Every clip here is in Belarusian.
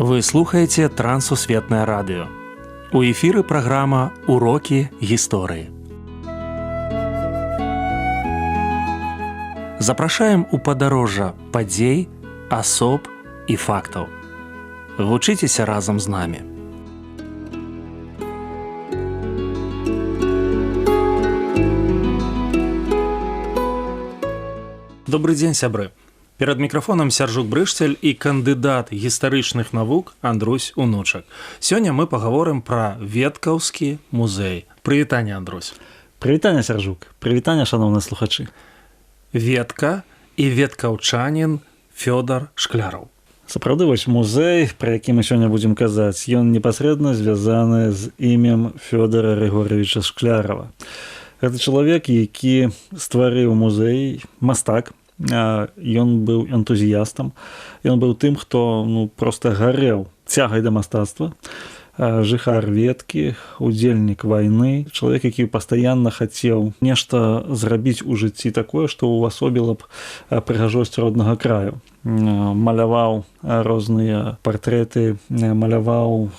Вы слухаеце Трансусветнае радыё. У эфіры праграма «Урокі гісторыі». Запрашаем у падарожжа падзей, асоб і фактаў. Вучыцеся разам з намі. Добрый дзень, сябры. Перад мікрафонам Сяржук Брышцель і кандыдат гістарычных навук Андрусь Унучак. Сёння мы пагаворым пра Веткаўскі музей. Прывітанне, Андрусь. Прывітанне, Сяржук. Прывітанне, шаноўныя слухачы. Ветка і веткаўчанін Фёдар Шкляраў. Сапраўды, вось музей, пра які мы сёння будзем казаць, ён непасрэдна звязаны з імем Фёдара Рыгоровіча Шклярава. Гэта чалавек, які стварыў музей, мастак. Ён быў энтузіястам, ён быў тым, хто проста гарэў цягай да мастацтва, жыхар Веткі, удзельнік вайны, чалавек, які пастаянна хацеў нешта зрабіць у жыцці такое, што ўвасобіла б прыгажосць роднага краю. Маляваў розныя партрэты, маляваў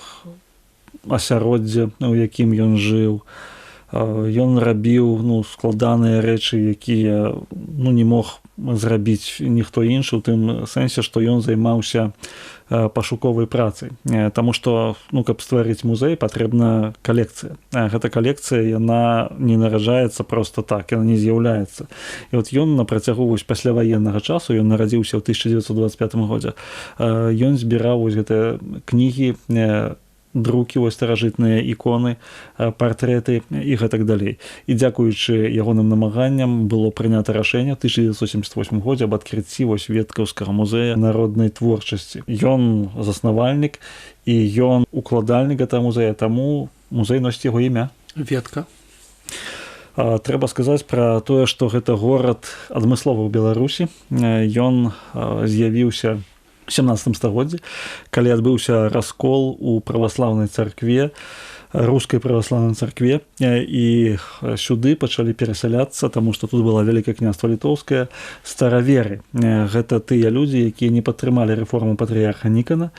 асяроддзе, у якім ён жыў. Ён рабіў складаныя рэчы, якія не мог зрабіць ніхто іншы, у тым сэнсе, што ён займаўся пашуковай працай. Таму што, каб стварыць музей, патрэбна калекцыя. Гэта калекцыя, яна не нараджаецца проста так, яна не з'яўляецца. І от ён на працягу пасляваеннага часу, ён нарадзіўся ў 1925 годзе, ён збіраў гэтыя кнігі, друкі, старажытныя іконы, партрэты і гэтак далей. І дзякуючы ягоным намаганням было прынята рашэнне ў 1978 годзе аб адкрыцці Веткаўскага музея народнай творчасці. Ён заснавальнік і ён укладальнік гэтага музея, таму музей носіць яго імя. Ветка. Трэба сказаць пра тое, што гэта горад адмыслова ў Беларусі. Ён з'явіўся у 17 стагоддзі, калі адбыўся раскол у праваслаўнай царкве, рускай праваслаўнай царкве, і сюды пачалі перасяляцца, таму што тут была Вялікае княства Літоўскае, стараверы. Гэта тыя людзі, якія не падтрымалі рэформу патрыярха Нікана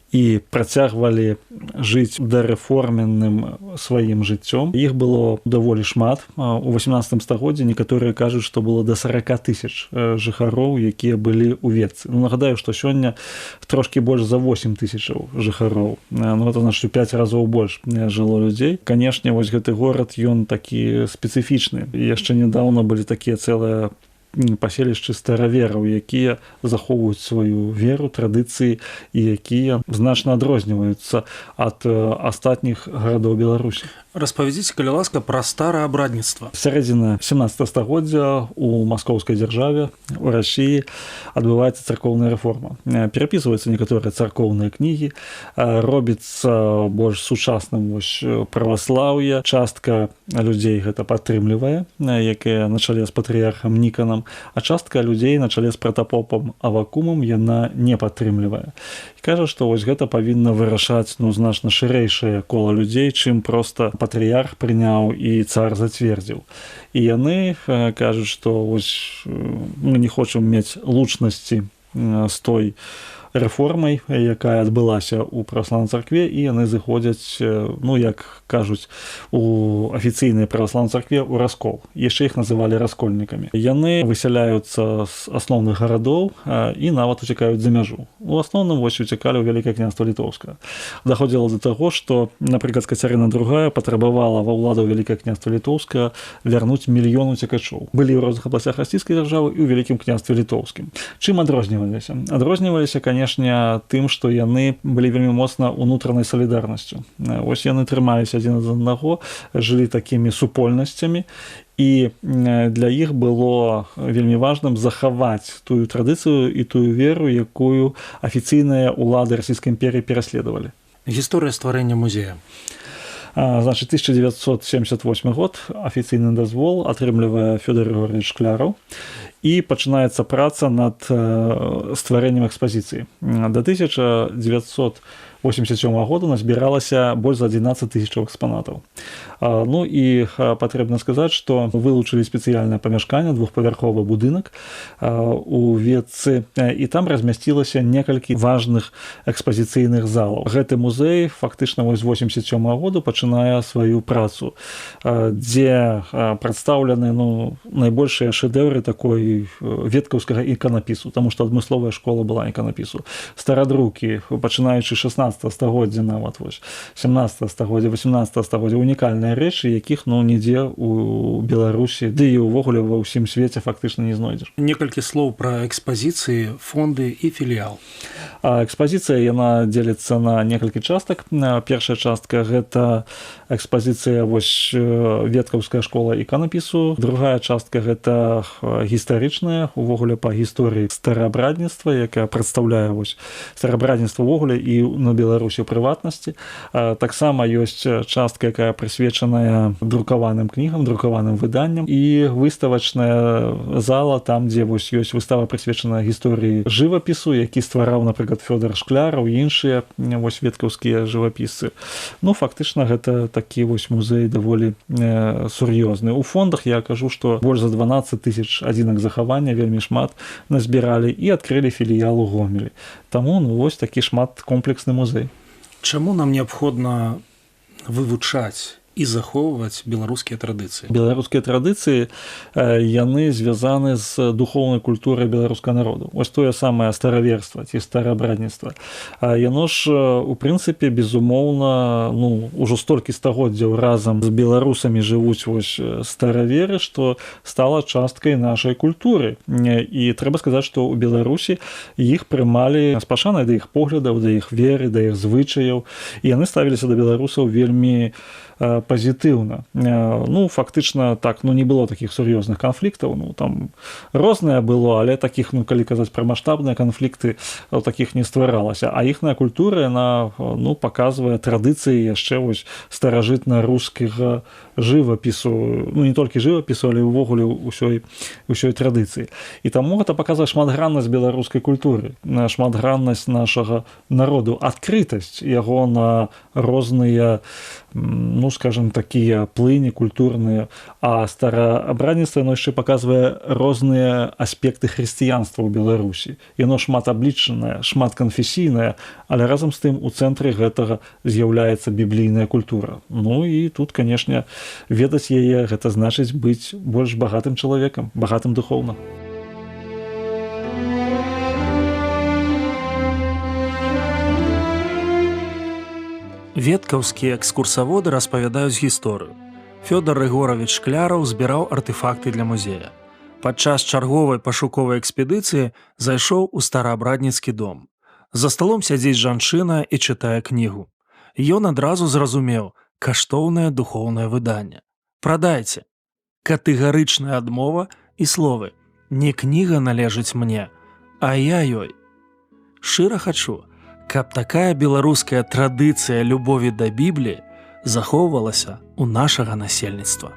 і працягвалі жыць дарэформенным сваім жыццём. Іх было даволі шмат. У 18 стагоддзі некаторыя кажуць, што было да 40 тысяч жыхароў, якія былі ў Ветцы. Нагадаю, што сёння трошкі больш за 8 тысячаў жыхароў. Гэта значыць, у 5 разоў больш жыло людзей. Канешне, вось гэты горад, ён такі спецыфічны. Яшчэ нядаўна былі такія цэлыя паселішчы старавераў, якія захоўваюць сваю веру, традыцыі і якія значна адрозніваюцца ад астатніх гарадоў Беларусі. Распавядзіце, калі ласка, пра стараабрадніцтва. Сярэдзіна 17 стагоддзя у маскоўскай дзяржаве, у Расіі, адбываецца царкоўная рэформа. Перапісваюцца некаторыя царкоўныя кнігі, робіцца больш сучасным праваслаўе. Частка людзей гэта падтрымлівае, якая на чале з патрыярхам Ніканам, а частка людзей на чале з пратапопам Авакумам яна не падтрымлівае. І кажа, што гэта павінна вырашаць значна шырэйшае кола людзей, чым проста патрыярх прыняў і цар зацвердзіў. І яны кажуць, што мы не хочам мець лучнасці з той рэформай, якая адбылася ў праваслаўнай царкве, і яны зыходзяць, як кажуць, у афіцыйнай праваслаўнай царкве ў раскол. Яшчэ іх называлі раскольнікамі. Яны высяляюцца з асноўных гарадоў і нават уцякаюць за мяжу. У асноўным уцякалі ў Вялікае княства Літоўскае. Даходзіла да таго, што, напрыклад, Кацярына II патрабавала ва ўладу Вялікае княства Літоўскае вярнуць 1 мільён уцекачоў. Былі ў розных абласцях расійскай дзяржавы і ў Вялікім княстве Літоўскім. Чым адрозніваліся? Адрозніваліся, канешне, тым, што яны былі вельмі моцна ўнутранай салідарнасцю. Яны трымаліся адзін ад аднаго, жылі такімі супольнасцямі, і для іх было вельмі важным захаваць тую традыцыю і тую веру, якую афіцыйныя ўлады Расійскай імперыі пераследавалі. Гісторыя стварэння музея. 1978 год, афіцыйны дазвол атрымлівае Фёдар Рыгоровіч Шкляраў, і пачынаецца праца над стварэннем экспазіцыі. Да 1980 1987 года назбіралася больш за 11 тысяч экспанатаў. Ну і патрэбна сказаць, што вылучылі спецыяльнае памяшканне, двухпавярховы будынак у Ветцы, і там размясцілася некалькі важных экспазіцыйных залаў. Гэты музей фактычна вось з 1987 году пачынае сваю працу, дзе прадстаўлены найбольшыя шэдэўры такой веткаўскага іканапісу, таму што адмысловая школа была іканапісу. Старадрукі, пачынаючы 16 стагоддзя нават, 17 стагоддзя, 18 стагоддзя, унікальныя рэчы, якіх нідзе у Беларусі, ды і ўвогуле ва ўсім свеце фактычна не знойдзеш. Некалькі слоў пра экспазіцыі, фонды і філіял. Экспазіцыя, яна дзеліцца на некалькі частак. Першая частка – гэта экспазіцыя веткаўская школа іканапісу. Другая частка – гэта гістарычная, увогуле па гісторыі стараабрадніцтва, якая прадстаўляе стараабрадніцтва ўвогуле і на Беларусі ў прыватнасці. Таксама ёсць частка, якая прысвечаная друкаваным кнігам, друкаваным выданням, і выставачная зала, там, дзе ёсць выстава прысвечаная гісторыі жывапісу, які ствараў, напрыклад, Фёдор Шкляраў і іншыя веткаўскія жывапісцы. Фактычна гэта такі музей даволі сур'ёзны. У фондах я кажу, што больш за 12 тысяч адзінак захавання, вельмі шмат назбіралі і адкрылі філіял у Гомелі. Таму такі шмат комплексны музей. Чаму нам неабходна вывучаць і захоўваць беларускія традыцыі? Беларускія традыцыі, яны звязаны з духоўнай культурай беларускага народу. Тое самае стараверства ці стараабрадніцтва. Яно ж, у прынцыпе, безумоўна, ужо столькі стагоддзяў разам з беларусамі жывуць стараверы, што стала часткай нашай культуры. І трэба сказаць, што ў Беларусі іх прымалі з пашанай да іх поглядаў, да іх веры, да іх звычаяў. І яны ставіліся да беларусаў вельмі пазітыўна. Фактычна так, не было такіх сур'ёзных канфліктаў, там рознае было, але такіх, калі казаць пра маштабныя канфлікты, такіх не стваралася. А іхная культура, яна паказвае традыцыі яшчэ старажытна-рускага жывапісу, не толькі жывапісу, але ўвогуле ўсёй традыцыі. І таму гэта паказвае шматграннасць беларускай культуры, шматграннасць нашага народу, адкрытасць яго на розныя, скажем, такія плыні культурныя, а стараабрадніцтва яно яшчэ паказвае розныя аспекты хрысціянства ў Беларусі. Яно шматаблічанае, шматканфесійнае, але разам з тым у цэнтры гэтага з'яўляецца біблійная культура. І тут, канешне, ведаць яе, гэта значыць быць больш багатым чалавекам, багатым духоўна. Веткаўскія экскурсаводы распавядаюць гісторыю. Фёдор Рыгорович Шкляраў збіраў артэфакты для музея. Падчас чарговай пашуковай экспедыцыі зайшоў у стараабрадніцкі дом. За сталом сядзіць жанчына і чытае кнігу. Ён адразу зразумеў – каштоўнае духоўнае выданне. Прадайце. Катэгарычная адмова і словы «Не кніга належыць мне, а я ёй». Шчыра хачу, каб такая беларуская традыцыя любові да Бібліі захоўвалася ў нашага насельніцтва.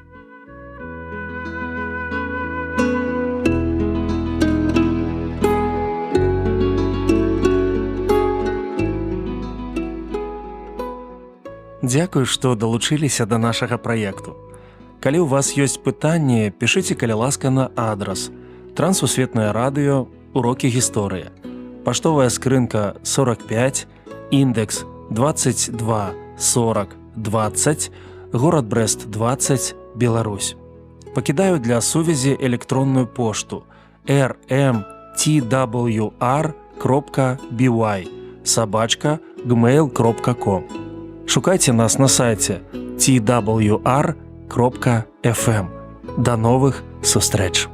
Дзякую, што далучыліся да нашага праекту. Калі ў вас ёсць пытанні, пішыце, калі ласка, на адрас Трансусветнае радыё, урокі гісторыі. Паштовая скрынка 45, індекс 22 40 20, горад Брэст 20, Беларусь. Пакідаю для сувязі электронную пошту rmtwr.by@gmail.com. Шукайце нас на сайце twr.fm. До новых сустрэч!